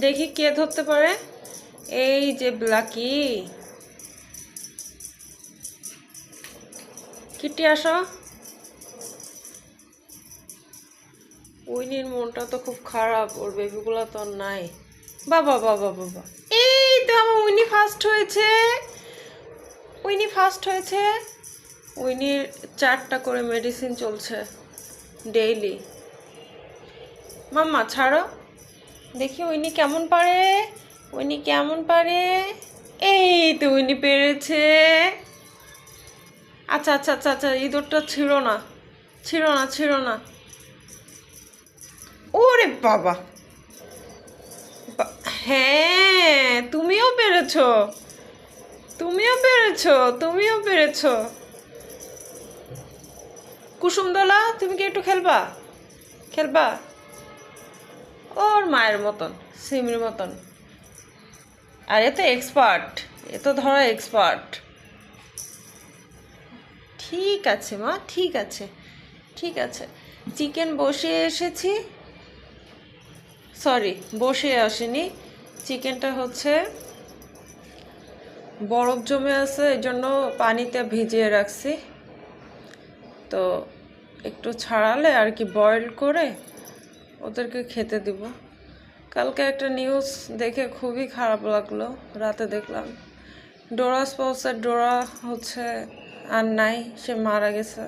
দেখি কে ধরতে পারে। এই যে ব্ল্যাকি, কিটি আসো। উইনির মনটা তো খুব খারাপ, ওর বেবিগুলো তো নাই। বাবা বাবা বাবা, এই তো আমার উইনি ফার্স্ট হয়েছে। উইনি ফার্স্ট হয়েছে। উইনির 4টা করে মেডিসিন চলছে ডেইলি। মাম্মা ছাড়ো, দেখি উইনি কেমন পারে। উইনি কেমন পারে। এই তো উইনি পেরেছে। আচ্ছা আচ্ছা আচ্ছা আচ্ছা, ইঁদুরটা ছিল না, ছিল না, ছিল না। ওরে বাবা, হ্যাঁ তুমিও পেরেছো, তুমিও পেরেছো, তুমিও পেরেছো। কুসুমদোলা, তুমি কি একটু খেলবা? খেলবা? ওর মায়ের মতন, সিমির মতন। আর এ তো এক্সপার্ট, এ তো ধরো এক্সপার্ট। ঠিক আছে মা, ঠিক আছে, ঠিক আছে। চিকেন বসিয়ে এসেছি, সরি বসে আসেনি, চিকেনটা হচ্ছে বরফ জমে আছে, এই জন্য পানিতে ভিজিয়ে রাখছি। তো একটু ছাড়ালে আর কি বয়েল করে ওদেরকে খেতে দিব। কালকে একটা নিউজ দেখে খুবই খারাপ লাগলো, রাতে দেখলাম ডোরা স্পোর্টসের ডোরা হচ্ছে আর নাই, সে মারা গেছে।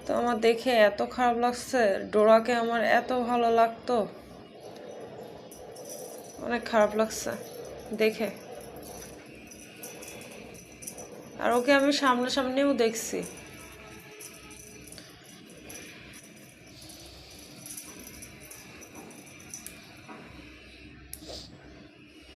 তো আমার দেখে এত খারাপ লাগছে, ডোরাকে আমার এত ভালো লাগতো, অনেক খারাপ লাগছে দেখে। আর ওকে আমি সামনাসামনিও দেখছি।